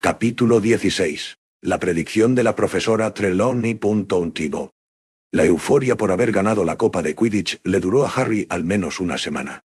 Capítulo 16. La predicción de la profesora Trelawney. La euforia por haber ganado la Copa de Quidditch le duró a Harry al menos una semana.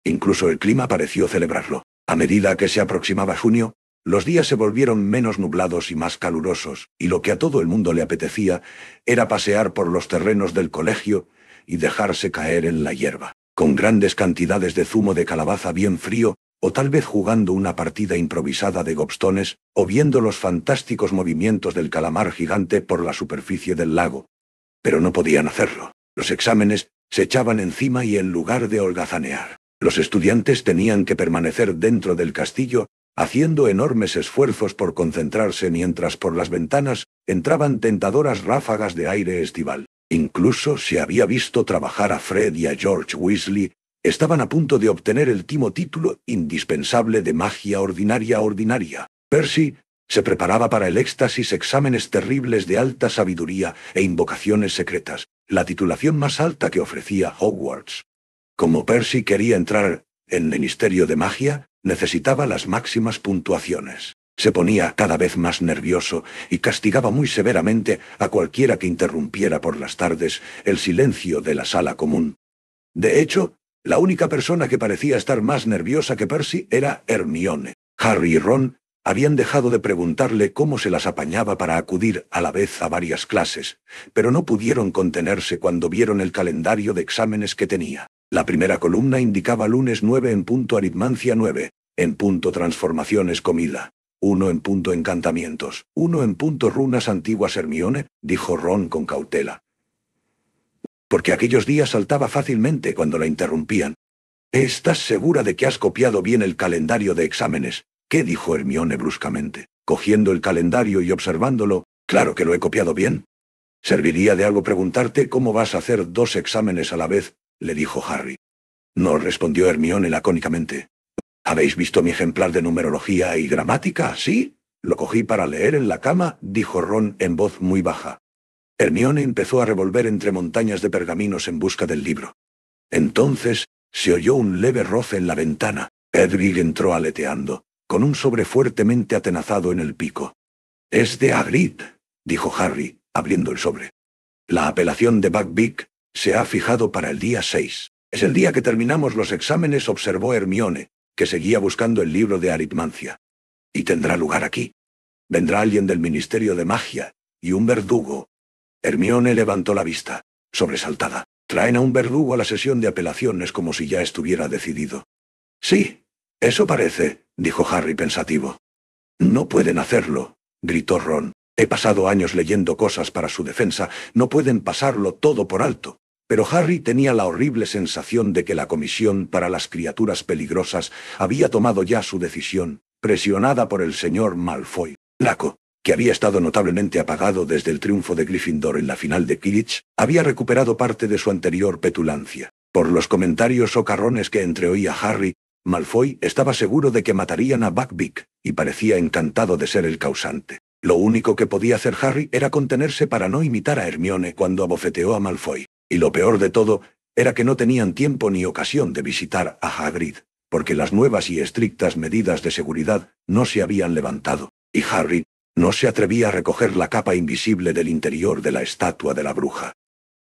Incluso el clima pareció celebrarlo. A medida que se aproximaba junio, los días se volvieron menos nublados y más calurosos, y lo que a todo el mundo le apetecía era pasear por los terrenos del colegio y dejarse caer en la hierba, con grandes cantidades de zumo de calabaza bien frío, o tal vez jugando una partida improvisada de gobstones, o viendo los fantásticos movimientos del calamar gigante por la superficie del lago. Pero no podían hacerlo. Los exámenes se echaban encima y en lugar de holgazanear, los estudiantes tenían que permanecer dentro del castillo, haciendo enormes esfuerzos por concentrarse mientras por las ventanas entraban tentadoras ráfagas de aire estival. Incluso se había visto trabajar a Fred y a George Weasley. Estaban a punto de obtener el título indispensable de magia ordinaria. Percy se preparaba para el éxtasis, exámenes terribles de alta sabiduría e invocaciones secretas, la titulación más alta que ofrecía Hogwarts. Como Percy quería entrar en el Ministerio de Magia, necesitaba las máximas puntuaciones. Se ponía cada vez más nervioso y castigaba muy severamente a cualquiera que interrumpiera por las tardes el silencio de la sala común. De hecho, la única persona que parecía estar más nerviosa que Percy era Hermione. Harry y Ron habían dejado de preguntarle cómo se las apañaba para acudir a la vez a varias clases, pero no pudieron contenerse cuando vieron el calendario de exámenes que tenía. La primera columna indicaba lunes 9 en punto aritmancia 9, en punto transformaciones comida, 1 en punto encantamientos, 1 en punto runas antiguas. Hermione, dijo Ron con cautela, porque aquellos días saltaba fácilmente cuando la interrumpían. ¿Estás segura de que has copiado bien el calendario de exámenes? ¿Qué? Dijo Hermione bruscamente, cogiendo el calendario y observándolo. Claro que lo he copiado bien. ¿Serviría de algo preguntarte cómo vas a hacer 2 exámenes a la vez?, le dijo Harry. No, respondió Hermione lacónicamente. ¿Habéis visto mi ejemplar de numerología y gramática? ¿Sí? Lo cogí para leer en la cama, dijo Ron en voz muy baja. Hermione empezó a revolver entre montañas de pergaminos en busca del libro. Entonces se oyó un leve roce en la ventana. Edwig entró aleteando, con un sobre fuertemente atenazado en el pico. «Es de Hagrid», dijo Harry, abriendo el sobre. «La apelación de Buckbeak se ha fijado para el día 6. Es el día que terminamos los exámenes», observó Hermione, que seguía buscando el libro de aritmancia. «Y tendrá lugar aquí. Vendrá alguien del Ministerio de Magia, y un verdugo». Hermione levantó la vista, sobresaltada. «Traen a un verdugo a la sesión de apelaciones como si ya estuviera decidido». «Sí, eso parece», dijo Harry pensativo. «No pueden hacerlo», gritó Ron. «He pasado años leyendo cosas para su defensa, no pueden pasarlo todo por alto». Pero Harry tenía la horrible sensación de que la Comisión para las Criaturas Peligrosas había tomado ya su decisión, presionada por el señor Malfoy. Draco, que había estado notablemente apagado desde el triunfo de Gryffindor en la final de Quidditch, había recuperado parte de su anterior petulancia. Por los comentarios socarrones que entreoía Harry, Malfoy estaba seguro de que matarían a Buckbeak, y parecía encantado de ser el causante. Lo único que podía hacer Harry era contenerse para no imitar a Hermione cuando abofeteó a Malfoy. Y lo peor de todo era que no tenían tiempo ni ocasión de visitar a Hagrid, porque las nuevas y estrictas medidas de seguridad no se habían levantado, y Harry no se atrevía a recoger la capa invisible del interior de la estatua de la bruja.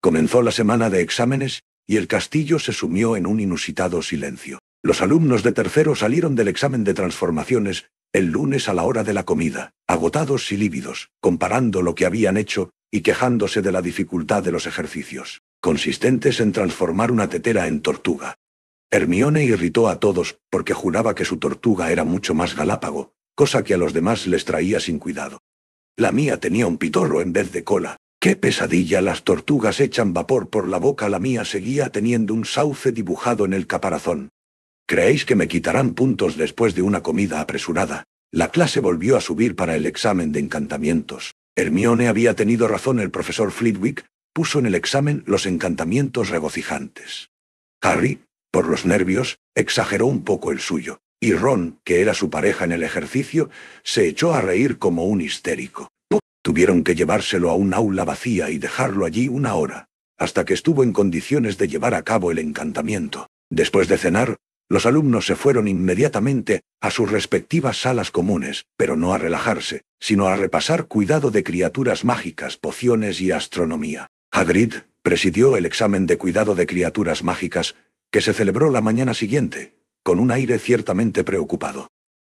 Comenzó la semana de exámenes, y el castillo se sumió en un inusitado silencio. Los alumnos de tercero salieron del examen de transformaciones el lunes a la hora de la comida, agotados y lívidos, comparando lo que habían hecho y quejándose de la dificultad de los ejercicios, consistentes en transformar una tetera en tortuga. Hermione irritó a todos porque juraba que su tortuga era mucho más galápago, cosa que a los demás les traía sin cuidado. La mía tenía un pitorro en vez de cola. ¡Qué pesadilla! Las tortugas echan vapor por la boca. La mía seguía teniendo un sauce dibujado en el caparazón. ¿Creéis que me quitarán puntos después de una comida apresurada? La clase volvió a subir para el examen de encantamientos. Hermione había tenido razón. El profesor Flitwick puso en el examen los encantamientos regocijantes. Harry, por los nervios, exageró un poco el suyo, y Ron, que era su pareja en el ejercicio, se echó a reír como un histérico. Tuvieron que llevárselo a un aula vacía y dejarlo allí 1 hora, hasta que estuvo en condiciones de llevar a cabo el encantamiento. Después de cenar, Los alumnos se fueron inmediatamente a sus respectivas salas comunes, pero no a relajarse, sino a repasar cuidado de criaturas mágicas, pociones y astronomía. Hagrid presidió el examen de cuidado de criaturas mágicas, que se celebró la mañana siguiente, con un aire ciertamente preocupado.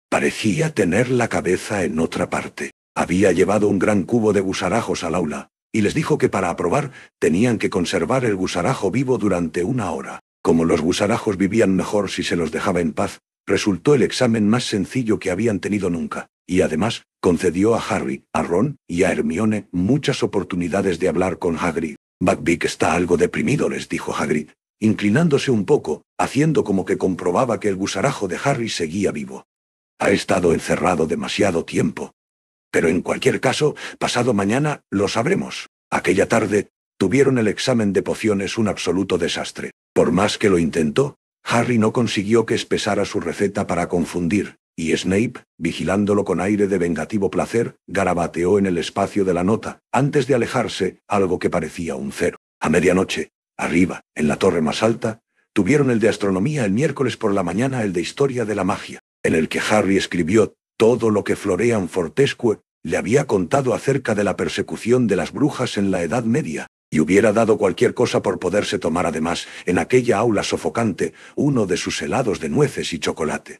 Parecía tener la cabeza en otra parte. Había llevado un gran cubo de gusarajos al aula, y les dijo que para aprobar tenían que conservar el gusarajo vivo durante 1 hora. Como los gusarajos vivían mejor si se los dejaba en paz, resultó el examen más sencillo que habían tenido nunca, y además concedió a Harry, a Ron y a Hermione muchas oportunidades de hablar con Hagrid. «Buckbeak está algo deprimido», les dijo Hagrid, inclinándose un poco, haciendo como que comprobaba que el gusarajo de Harry seguía vivo. «Ha estado encerrado demasiado tiempo. Pero en cualquier caso, pasado mañana lo sabremos». Aquella tarde tuvieron el examen de pociones un absoluto desastre. Por más que lo intentó, Harry no consiguió que espesara su receta para confundir, y Snape, vigilándolo con aire de vengativo placer, garabateó en el espacio de la nota, antes de alejarse, algo que parecía un 0. A medianoche, arriba, en la torre más alta, tuvieron el de astronomía el miércoles por la mañana el de historia de la magia, en el que Harry escribió todo lo que Florian Fortescue le había contado acerca de la persecución de las brujas en la Edad Media, y hubiera dado cualquier cosa por poderse tomar además, en aquella aula sofocante, uno de sus helados de nueces y chocolate.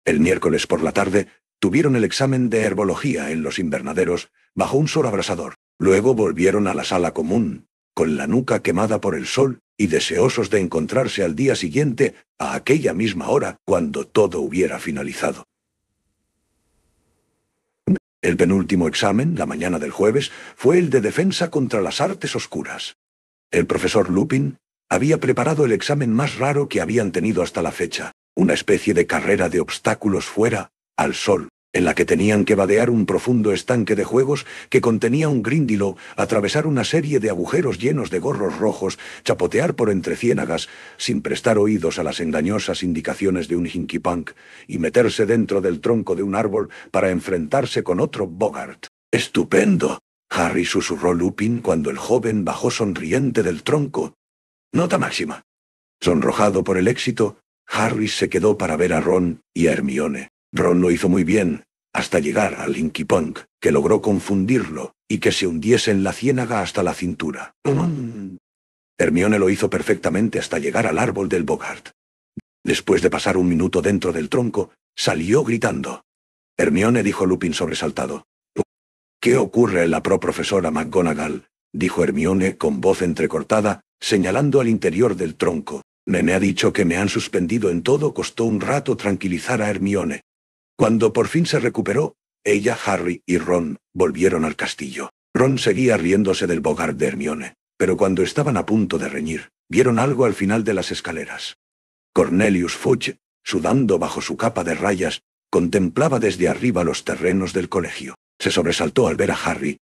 El miércoles por la tarde tuvieron el examen de herbología en los invernaderos, bajo un sol abrasador. Luego volvieron a la sala común, con la nuca quemada por el sol y deseosos de encontrarse al día siguiente, a aquella misma hora, cuando todo hubiera finalizado. El penúltimo examen, la mañana del jueves, fue el de defensa contra las artes oscuras. El profesor Lupin había preparado el examen más raro que habían tenido hasta la fecha, una especie de carrera de obstáculos fuera, al sol, en la que tenían que vadear un profundo estanque de juegos que contenía un Grindylow, atravesar una serie de agujeros llenos de gorros rojos, chapotear por entre ciénagas, sin prestar oídos a las engañosas indicaciones de un Hinky Punk, y meterse dentro del tronco de un árbol para enfrentarse con otro Boggart. «¡Estupendo!», Harry susurró Lupin cuando el joven bajó sonriente del tronco. «Nota máxima». Sonrojado por el éxito, Harry se quedó para ver a Ron y a Hermione. Ron lo hizo muy bien, hasta llegar al Hinky Punk, que logró confundirlo y que se hundiese en la ciénaga hasta la cintura. Hermione lo hizo perfectamente hasta llegar al árbol del Boggart. Después de pasar un minuto dentro del tronco, salió gritando. «Hermione», dijo Lupin sobresaltado. «¿Qué ocurre en la profesora McGonagall?», dijo Hermione con voz entrecortada, señalando al interior del tronco. «Me ha dicho que me han suspendido en todo». Costó un rato tranquilizar a Hermione. Cuando por fin se recuperó, ella, Harry y Ron volvieron al castillo. Ron seguía riéndose del Boggart de Hermione, pero cuando estaban a punto de reñir, vieron algo al final de las escaleras. Cornelius Fudge, sudando bajo su capa de rayas, contemplaba desde arriba los terrenos del colegio. Se sobresaltó al ver a Harry.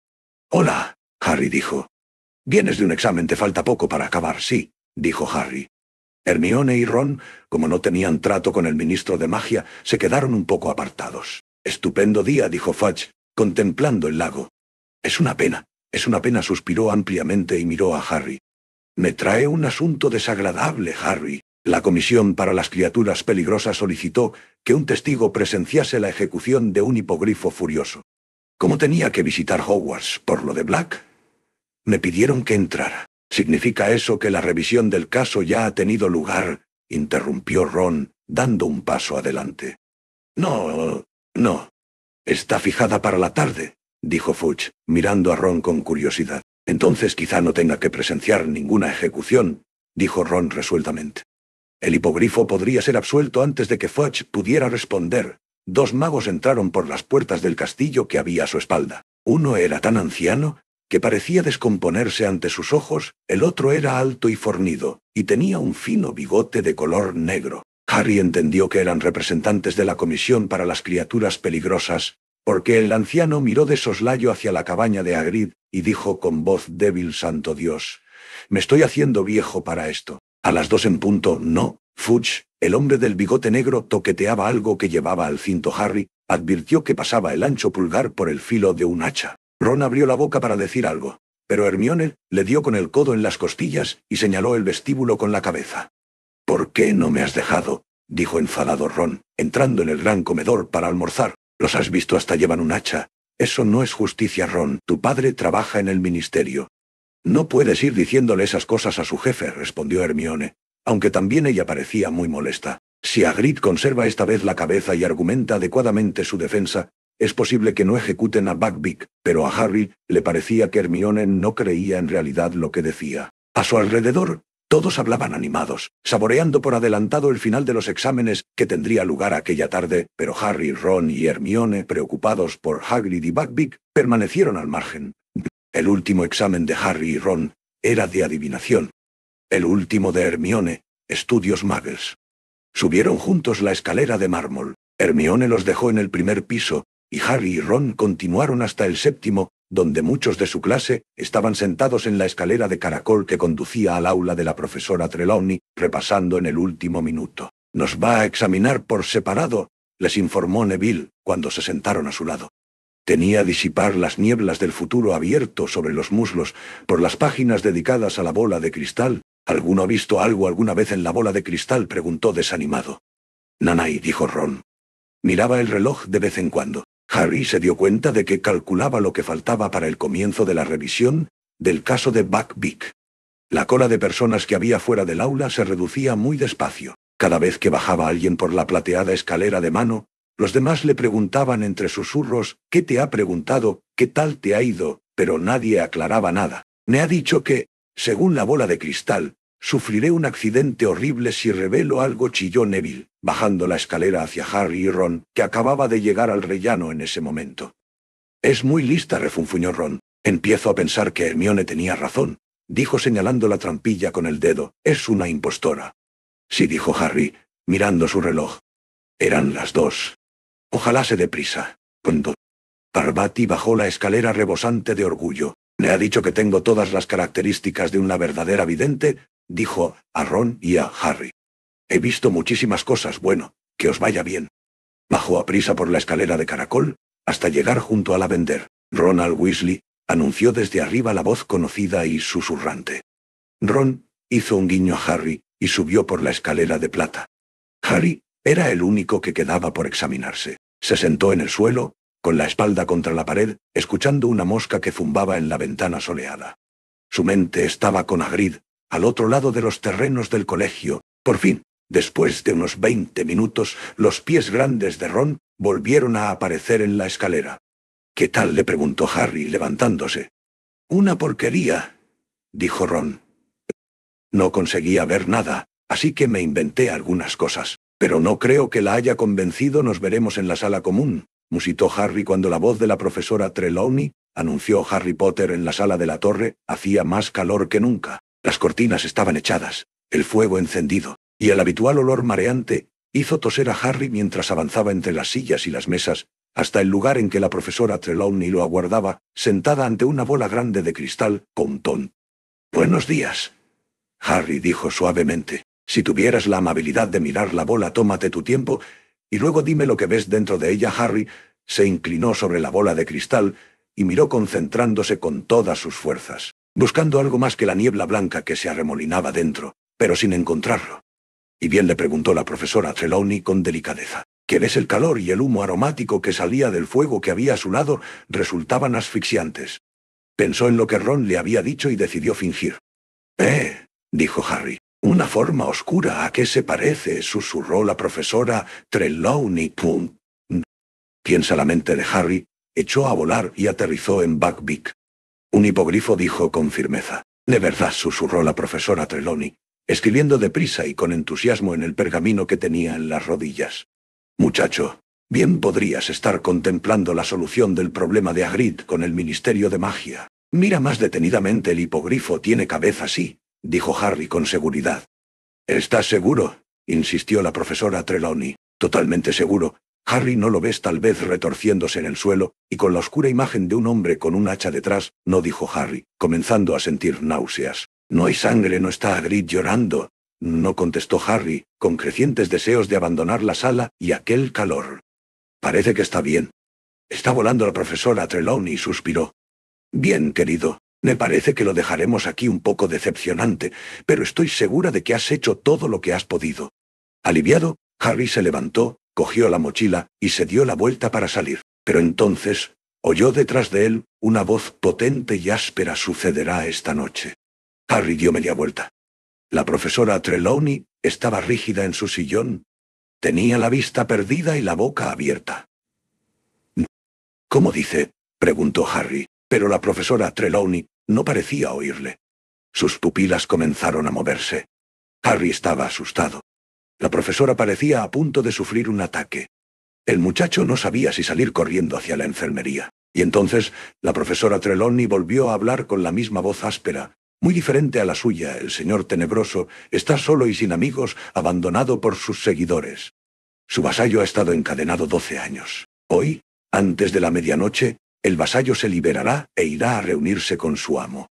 «Hola», Harry dijo. «Vienes de un examen, te falta poco para acabar». «Sí», dijo Harry. Hermione y Ron, como no tenían trato con el ministro de magia, se quedaron un poco apartados. «Estupendo día», dijo Fudge, contemplando el lago. Es una pena», suspiró ampliamente y miró a Harry. «Me trae un asunto desagradable, Harry. La Comisión para las Criaturas Peligrosas solicitó que un testigo presenciase la ejecución de un hipogrifo furioso. Como tenía que visitar Hogwarts por lo de Black, me pidieron que entrara». «¿Significa eso que la revisión del caso ya ha tenido lugar?», interrumpió Ron, dando un paso adelante. «No. Está fijada para la tarde», dijo Fudge, mirando a Ron con curiosidad. «Entonces quizá no tenga que presenciar ninguna ejecución», dijo Ron resueltamente. El hipogrifo podría ser absuelto antes de que Fudge pudiera responder. 2 magos entraron por las puertas del castillo que había a su espalda. Uno era tan anciano que parecía descomponerse ante sus ojos, el otro era alto y fornido, y tenía un fino bigote de color negro. Harry entendió que eran representantes de la Comisión para las Criaturas Peligrosas, porque el anciano miró de soslayo hacia la cabaña de Hagrid y dijo con voz débil: «Santo Dios, me estoy haciendo viejo para esto». A las 2 en punto, «No». Fudge, el hombre del bigote negro, toqueteaba algo que llevaba al cinto. Harry advirtió que pasaba el ancho pulgar por el filo de un hacha. Ron abrió la boca para decir algo, pero Hermione le dio con el codo en las costillas y señaló el vestíbulo con la cabeza. ¿Por qué no me has dejado?, dijo enfadado Ron, entrando en el gran comedor para almorzar. Los has visto, hasta llevan un hacha. Eso no es justicia, Ron. Tu padre trabaja en el ministerio. No puedes ir diciéndole esas cosas a su jefe, respondió Hermione, aunque también ella parecía muy molesta. Si Hagrid conserva esta vez la cabeza y argumenta adecuadamente su defensa, es posible que no ejecuten a Buckbeak, pero a Harry le parecía que Hermione no creía en realidad lo que decía. A su alrededor, todos hablaban animados, saboreando por adelantado el final de los exámenes que tendría lugar aquella tarde, pero Harry, Ron y Hermione, preocupados por Hagrid y Buckbeak, permanecieron al margen. El último examen de Harry y Ron era de adivinación. El último de Hermione, estudios Muggles. Subieron juntos la escalera de mármol. Hermione los dejó en el primer piso, y Harry y Ron continuaron hasta el séptimo, donde muchos de su clase estaban sentados en la escalera de caracol que conducía al aula de la profesora Trelawney, repasando en el último minuto. «Nos va a examinar por separado», les informó Neville cuando se sentaron a su lado. Tenía disipar las nieblas del futuro abierto sobre los muslos por las páginas dedicadas a la bola de cristal. «¿Alguno ha visto algo alguna vez en la bola de cristal?», preguntó desanimado. «Nanay», dijo Ron. Miraba el reloj de vez en cuando. Harry se dio cuenta de que calculaba lo que faltaba para el comienzo de la revisión del caso de Buckbeak. La cola de personas que había fuera del aula se reducía muy despacio. Cada vez que bajaba alguien por la plateada escalera de mano, los demás le preguntaban entre susurros: «¿Qué te ha preguntado? ¿Qué tal te ha ido?», pero nadie aclaraba nada. «Me ha dicho que, según la bola de cristal, sufriré un accidente horrible si revelo algo», chilló Neville, bajando la escalera hacia Harry y Ron, que acababa de llegar al rellano en ese momento. «Es muy lista», refunfuñó Ron. «Empiezo a pensar que Hermione tenía razón», dijo señalando la trampilla con el dedo. «Es una impostora». «Sí», dijo Harry, mirando su reloj. Eran las 2. «Ojalá se dé prisa». Cuando Parvati bajó la escalera rebosante de orgullo. «¿Le ha dicho que tengo todas las características de una verdadera vidente?», dijo a Ron y a Harry. «He visto muchísimas cosas. Bueno, que os vaya bien». Bajó a prisa por la escalera de caracol hasta llegar junto a Lavender. «Ronald Weasley», anunció desde arriba la voz conocida y susurrante. Ron hizo un guiño a Harry y subió por la escalera de plata. Harry era el único que quedaba por examinarse. Se sentó en el suelo, con la espalda contra la pared, escuchando una mosca que zumbaba en la ventana soleada. Su mente estaba con Hagrid, al otro lado de los terrenos del colegio. Por fin, después de unos 20 minutos, los pies grandes de Ron volvieron a aparecer en la escalera. «¿Qué tal?», le preguntó Harry, levantándose. «Una porquería», dijo Ron. «No conseguía ver nada, así que me inventé algunas cosas. Pero no creo que la haya convencido. Nos veremos en la sala común», musitó Harry cuando la voz de la profesora Trelawney anunció Harry Potter en la sala de la torre. Hacía más calor que nunca. Las cortinas estaban echadas, el fuego encendido, y el habitual olor mareante hizo toser a Harry mientras avanzaba entre las sillas y las mesas, hasta el lugar en que la profesora Trelawney lo aguardaba, sentada ante una bola grande de cristal, con ton. «Buenos días», Harry dijo suavemente. «Si tuvieras la amabilidad de mirar la bola, tómate tu tiempo, y luego dime lo que ves dentro de ella». Harry se inclinó sobre la bola de cristal y miró concentrándose con todas sus fuerzas, buscando algo más que la niebla blanca que se arremolinaba dentro, pero sin encontrarlo. «¿Y bien?», le preguntó la profesora Trelawney con delicadeza. «¿Qué ves?». El calor y el humo aromático que salía del fuego que había a su lado resultaban asfixiantes. Pensó en lo que Ron le había dicho y decidió fingir. Dijo Harry. «Una forma oscura. ¿A qué se parece?», susurró la profesora Trelawney. Piensa. La mente de Harry echó a volar y aterrizó en Buckbeak. «Un hipogrifo», dijo con firmeza. «De verdad», susurró la profesora Trelawney, escribiendo deprisa y con entusiasmo en el pergamino que tenía en las rodillas. «Muchacho, bien podrías estar contemplando la solución del problema de Hagrid con el Ministerio de Magia. Mira más detenidamente. El hipogrifo tiene cabeza, sí», dijo Harry con seguridad. «¿Estás seguro?», insistió la profesora Trelawney. «Totalmente seguro. Harry, ¿no lo ves tal vez retorciéndose en el suelo, y con la oscura imagen de un hombre con un hacha detrás?», no dijo Harry, comenzando a sentir náuseas. «No hay sangre. No está Hagrid llorando». «No», contestó Harry, con crecientes deseos de abandonar la sala y aquel calor. «Parece que está bien». «Está volando la profesora Trelawney», suspiró. «Bien, querido. Me parece que lo dejaremos aquí un poco decepcionante, pero estoy segura de que has hecho todo lo que has podido. Aliviado, Harry se levantó, cogió la mochila y se dio la vuelta para salir. Pero entonces, oyó detrás de él una voz potente y áspera: «Sucederá esta noche». Harry dio media vuelta. La profesora Trelawney estaba rígida en su sillón. Tenía la vista perdida y la boca abierta. «¿Cómo dice?», preguntó Harry, pero la profesora Trelawney no parecía oírle. Sus pupilas comenzaron a moverse. Harry estaba asustado. La profesora parecía a punto de sufrir un ataque. El muchacho no sabía si salir corriendo hacia la enfermería. Y entonces la profesora Trelawney volvió a hablar con la misma voz áspera, muy diferente a la suya. «El señor Tenebroso está solo y sin amigos, abandonado por sus seguidores. Su vasallo ha estado encadenado 12 años. Hoy, antes de la medianoche, el vasallo se liberará e irá a reunirse con su amo.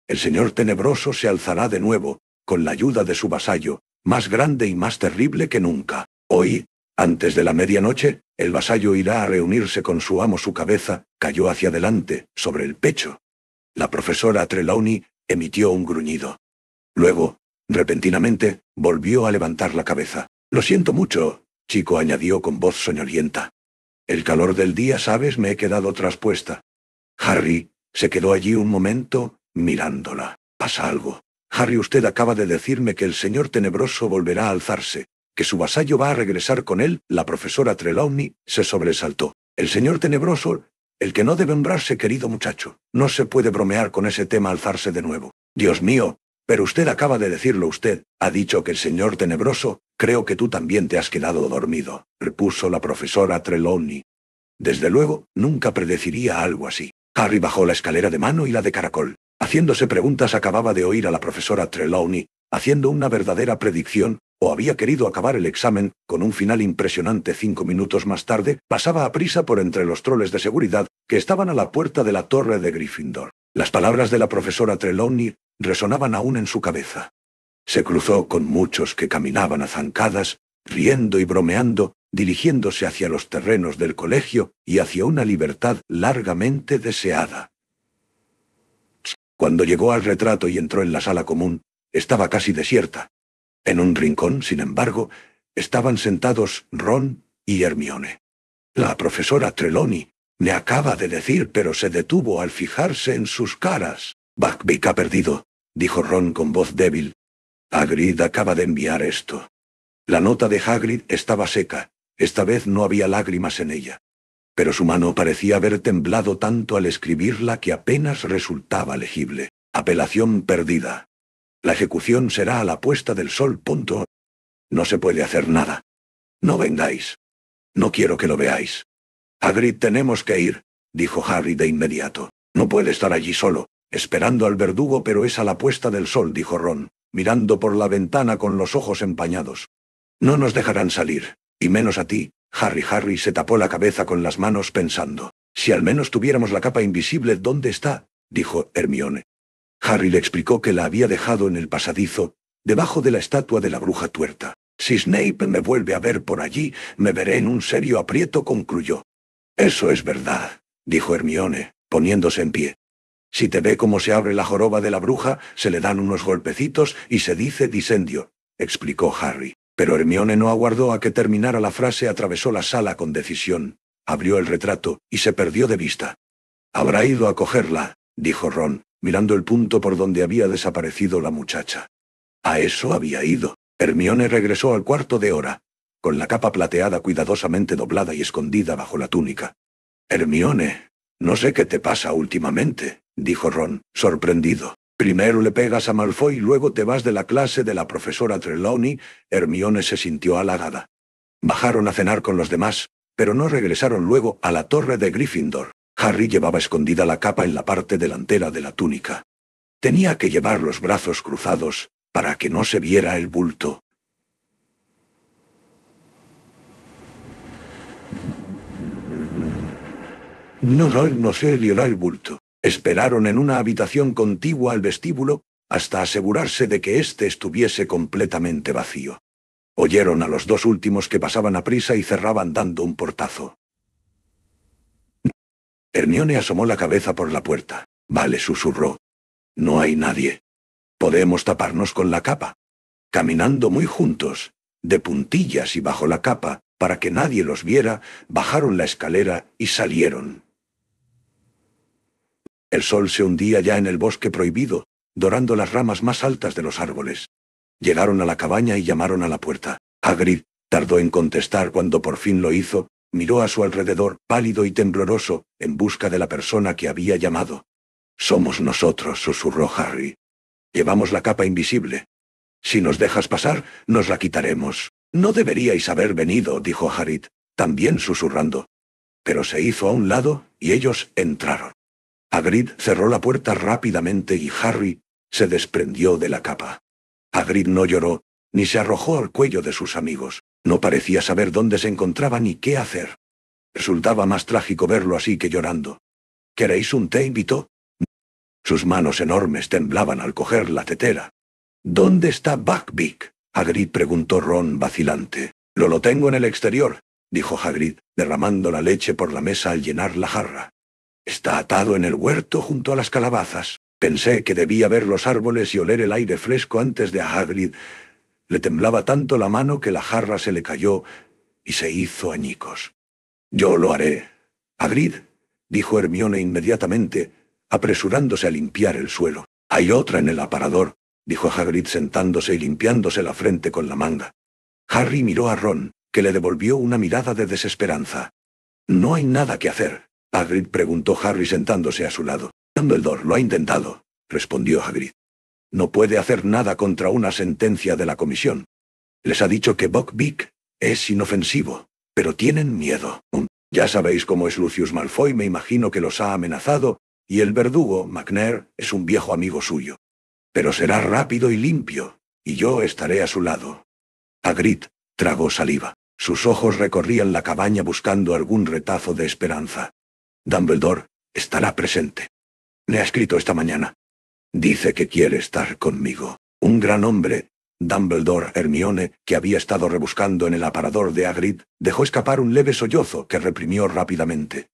El señor Tenebroso se alzará de nuevo, con la ayuda de su vasallo, más grande y más terrible que nunca. Hoy, antes de la medianoche, el vasallo irá a reunirse con su amo». Su cabeza cayó hacia adelante, sobre el pecho. La profesora Trelawney emitió un gruñido. Luego, repentinamente, volvió a levantar la cabeza. «Lo siento mucho, chico», añadió con voz soñolienta. «El calor del día, ¿sabes? Me he quedado traspuesta». Harry se quedó allí un momento, mirándola. «¿Pasa algo? Harry, usted acaba de decirme que el señor Tenebroso volverá a alzarse, que su vasallo va a regresar con él». La profesora Trelawney se sobresaltó. «El señor Tenebroso, el que no debe nombrarse, querido muchacho. No se puede bromear con ese tema, alzarse de nuevo». «Dios mío, pero usted acaba de decirlo. Usted ha dicho que el señor Tenebroso. Creo que tú también te has quedado dormido», repuso la profesora Trelawney. Desde luego, nunca predeciría algo así. Harry bajó la escalera de mano y la de caracol. Haciéndose preguntas, acababa de oír a la profesora Trelawney haciendo una verdadera predicción, o había querido acabar el examen con un final impresionante. 5 minutos más tarde, pasaba aprisa por entre los troles de seguridad que estaban a la puerta de la torre de Gryffindor. Las palabras de la profesora Trelawney resonaban aún en su cabeza. Se cruzó con muchos que caminaban a zancadas, riendo y bromeando, dirigiéndose hacia los terrenos del colegio y hacia una libertad largamente deseada. Cuando llegó al retrato y entró en la sala común, estaba casi desierta. En un rincón, sin embargo, estaban sentados Ron y Hermione. La profesora Trelawney me acaba de decir, pero se detuvo al fijarse en sus caras. «Buckbeak ha perdido», dijo Ron con voz débil. «Hagrid acaba de enviar esto». La nota de Hagrid estaba seca. Esta vez no había lágrimas en ella. Pero su mano parecía haber temblado tanto al escribirla que apenas resultaba legible. «Apelación perdida. La ejecución será a la puesta del sol. No se puede hacer nada. No vengáis. No quiero que lo veáis». «Hagrid, tenemos que ir», dijo Harry de inmediato. «No puede estar allí solo, esperando al verdugo». «Pero es a la puesta del sol», dijo Ron, mirando por la ventana con los ojos empañados. «No nos dejarán salir, y menos a ti, Harry». Harry se tapó la cabeza con las manos pensando. «Si al menos tuviéramos la capa invisible». «¿Dónde está?», dijo Hermione. Harry le explicó que la había dejado en el pasadizo, debajo de la estatua de la bruja tuerta. «Si Snape me vuelve a ver por allí, me veré en un serio aprieto», concluyó. «Eso es verdad», dijo Hermione, poniéndose en pie. «Si te ve cómo se abre la joroba de la bruja, se le dan unos golpecitos y se dice disendio», explicó Harry. Pero Hermione no aguardó a que terminara la frase. Atravesó la sala con decisión, abrió el retrato y se perdió de vista. «Habrá ido a cogerla», dijo Ron, mirando el punto por donde había desaparecido la muchacha. A eso había ido. Hermione regresó al cuarto de hora, con la capa plateada cuidadosamente doblada y escondida bajo la túnica. «Hermione, no sé qué te pasa últimamente», dijo Ron, sorprendido. «Primero le pegas a Malfoy y luego te vas de la clase de la profesora Trelawney». Hermione se sintió halagada. Bajaron a cenar con los demás, pero no regresaron luego a la torre de Gryffindor. Harry llevaba escondida la capa en la parte delantera de la túnica. Tenía que llevar los brazos cruzados para que no se viera el bulto. No se viera el bulto. Esperaron en una habitación contigua al vestíbulo hasta asegurarse de que éste estuviese completamente vacío. Oyeron a los dos últimos que pasaban a prisa y cerraban dando un portazo. Hermione asomó la cabeza por la puerta. «Vale», susurró. No hay nadie. Podemos taparnos con la capa. Caminando muy juntos, de puntillas y bajo la capa, para que nadie los viera, bajaron la escalera y salieron. El sol se hundía ya en el bosque prohibido, dorando las ramas más altas de los árboles. Llegaron a la cabaña y llamaron a la puerta. Hagrid tardó en contestar cuando por fin lo hizo, miró a su alrededor, pálido y tembloroso, en busca de la persona que había llamado. «Somos nosotros», susurró Harry. «Llevamos la capa invisible. Si nos dejas pasar, nos la quitaremos». «No deberíais haber venido», dijo Hagrid, también susurrando. Pero se hizo a un lado y ellos entraron. Hagrid cerró la puerta rápidamente y Harry se desprendió de la capa. Hagrid no lloró, ni se arrojó al cuello de sus amigos. No parecía saber dónde se encontraba ni qué hacer. Resultaba más trágico verlo así que llorando. «¿Queréis un té?», invitó. Sus manos enormes temblaban al coger la tetera. «¿Dónde está Buckbeak?», Hagrid preguntó Ron vacilante. «Lo tengo en el exterior», dijo Hagrid, derramando la leche por la mesa al llenar la jarra. «Está atado en el huerto junto a las calabazas». Pensé que debía ver los árboles y oler el aire fresco antes de a Hagrid. Le temblaba tanto la mano que la jarra se le cayó y se hizo añicos. «Yo lo haré». «Hagrid», dijo Hermione inmediatamente, apresurándose a limpiar el suelo. «Hay otra en el aparador», dijo Hagrid sentándose y limpiándose la frente con la manga. Harry miró a Ron, que le devolvió una mirada de desesperanza. «No hay nada que hacer», Hagrid preguntó Harry sentándose a su lado. «Dumbledore lo ha intentado», respondió Hagrid. «No puede hacer nada contra una sentencia de la comisión. Les ha dicho que Buckbeak es inofensivo, pero tienen miedo. Ya sabéis cómo es Lucius Malfoy, me imagino que los ha amenazado, y el verdugo, McNair, es un viejo amigo suyo. Pero será rápido y limpio, y yo estaré a su lado». Hagrid tragó saliva. Sus ojos recorrían la cabaña buscando algún retazo de esperanza. «Dumbledore estará presente. Le ha escrito esta mañana. Dice que quiere estar conmigo». Un gran hombre, Dumbledore Hermione, que había estado rebuscando en el aparador de Hagrid, dejó escapar un leve sollozo que reprimió rápidamente.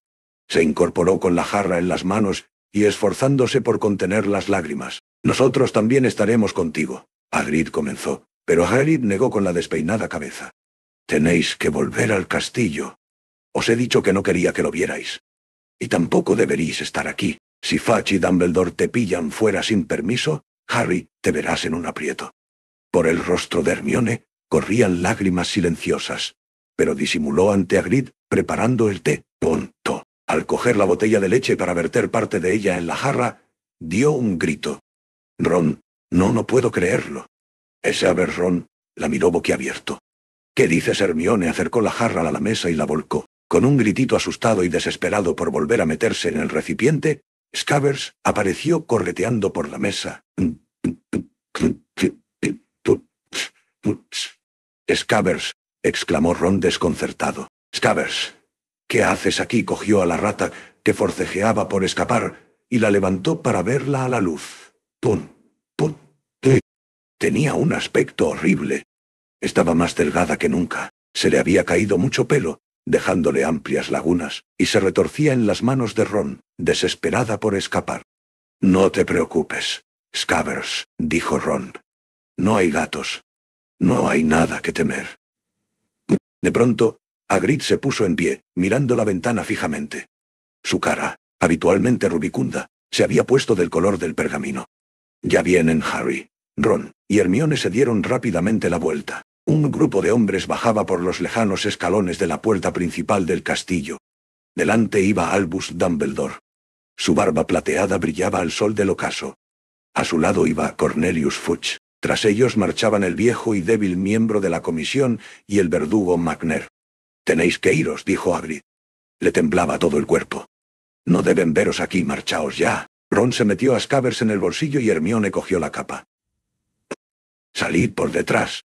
Se incorporó con la jarra en las manos y esforzándose por contener las lágrimas. «Nosotros también estaremos contigo», Hagrid comenzó, pero Hagrid negó con la despeinada cabeza. «Tenéis que volver al castillo. Os he dicho que no quería que lo vierais. Y tampoco deberíais estar aquí. Si Fudge y Dumbledore te pillan fuera sin permiso, Harry, te verás en un aprieto». Por el rostro de Hermione corrían lágrimas silenciosas, pero disimuló ante Hagrid preparando el té. Tonto. Al coger la botella de leche para verter parte de ella en la jarra, dio un grito. «Ron, no puedo creerlo». Ese Ron la miró boquiabierto. «¿Qué dices, Hermione?», acercó la jarra a la mesa y la volcó. Con un gritito asustado y desesperado por volver a meterse en el recipiente, Scabbers apareció correteando por la mesa. «Scabbers», exclamó Ron desconcertado. «Scabbers, ¿qué haces aquí?», cogió a la rata, que forcejeaba por escapar, y la levantó para verla a la luz. Tenía un aspecto horrible. Estaba más delgada que nunca. Se le había caído mucho pelo, dejándole amplias lagunas, y se retorcía en las manos de Ron, desesperada por escapar. «No te preocupes, Scabbers», dijo Ron. «No hay gatos. No hay nada que temer». De pronto, Hagrid se puso en pie, mirando la ventana fijamente. Su cara, habitualmente rubicunda, se había puesto del color del pergamino. «Ya vienen, Harry». Ron y Hermione se dieron rápidamente la vuelta. Un grupo de hombres bajaba por los lejanos escalones de la puerta principal del castillo. Delante iba Albus Dumbledore. Su barba plateada brillaba al sol del ocaso. A su lado iba Cornelius Fudge. Tras ellos marchaban el viejo y débil miembro de la comisión y el verdugo McNair. «Tenéis que iros», dijo Hagrid. Le temblaba todo el cuerpo. «No deben veros aquí, marchaos ya». Ron se metió a Scabbers en el bolsillo y Hermione cogió la capa. «Salid por detrás».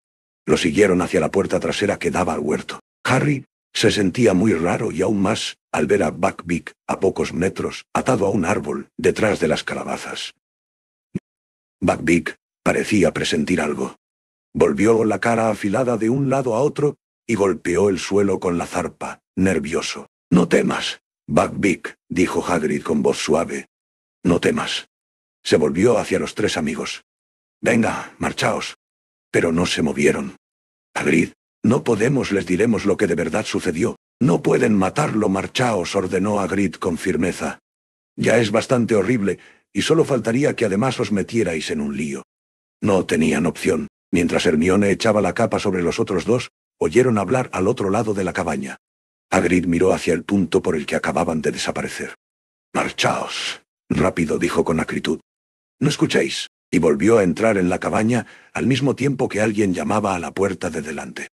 Lo siguieron hacia la puerta trasera que daba al huerto. Harry se sentía muy raro y aún más al ver a Buckbeak a pocos metros, atado a un árbol, detrás de las calabazas. Buckbeak parecía presentir algo. Volvió la cara afilada de un lado a otro y golpeó el suelo con la zarpa, nervioso. «No temas, Buckbeak», dijo Hagrid con voz suave. «No temas. Se volvió hacia los tres amigos. «Venga, marchaos». Pero no se movieron. «Hagrid, no podemos, les diremos lo que de verdad sucedió. No pueden matarlo, marchaos», ordenó Hagrid con firmeza. «Ya es bastante horrible, y solo faltaría que además os metierais en un lío». No tenían opción. Mientras Hermione echaba la capa sobre los otros dos, oyeron hablar al otro lado de la cabaña. Hagrid miró hacia el punto por el que acababan de desaparecer. «Marchaos», rápido dijo con acritud. «¿No escucháis?», y volvió a entrar en la cabaña al mismo tiempo que alguien llamaba a la puerta de delante.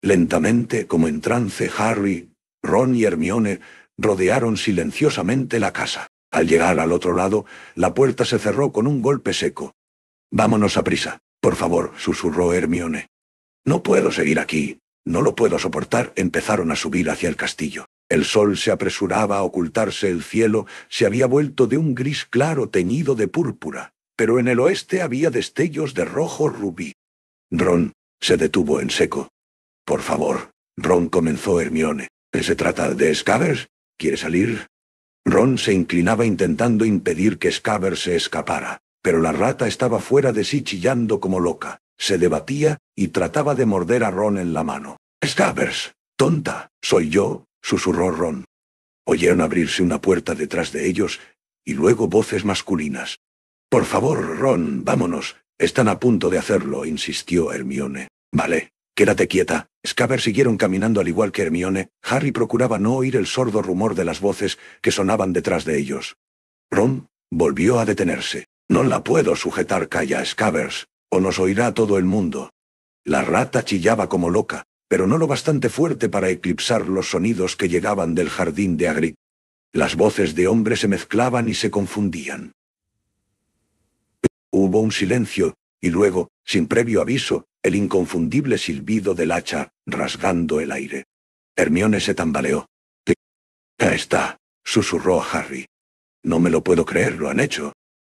Lentamente, como en trance, Harry, Ron y Hermione rodearon silenciosamente la casa. Al llegar al otro lado, la puerta se cerró con un golpe seco. «Vámonos a prisa, por favor», susurró Hermione. «No puedo seguir aquí. No lo puedo soportar». Empezaron a subir hacia el castillo. El sol se apresuraba a ocultarse, el cielo se había vuelto de un gris claro teñido de púrpura, pero en el oeste había destellos de rojo rubí. Ron se detuvo en seco. «Por favor», Ron, comenzó Hermione. «¿Se trata de Scabbers? ¿Quiere salir?» Ron se inclinaba intentando impedir que Scabbers se escapara, pero la rata estaba fuera de sí chillando como loca. Se debatía y trataba de morder a Ron en la mano. «Scabbers, tonta, soy yo», susurró Ron. Oyeron abrirse una puerta detrás de ellos y luego voces masculinas. «Por favor, Ron, vámonos. Están a punto de hacerlo», insistió Hermione. «Vale, quédate quieta». Scabbers siguieron caminando al igual que Hermione. Harry procuraba no oír el sordo rumor de las voces que sonaban detrás de ellos. Ron volvió a detenerse. «No la puedo sujetar», «Calla, Scabbers, o nos oirá todo el mundo». La rata chillaba como loca, pero no lo bastante fuerte para eclipsar los sonidos que llegaban del jardín de Hagrid. Las voces de hombre se mezclaban y se confundían. Hubo un silencio, y luego, sin previo aviso, el inconfundible silbido del hacha rasgando el aire. Hermione se tambaleó. «Ya está», susurró Harry. «No me lo puedo creer, lo han hecho.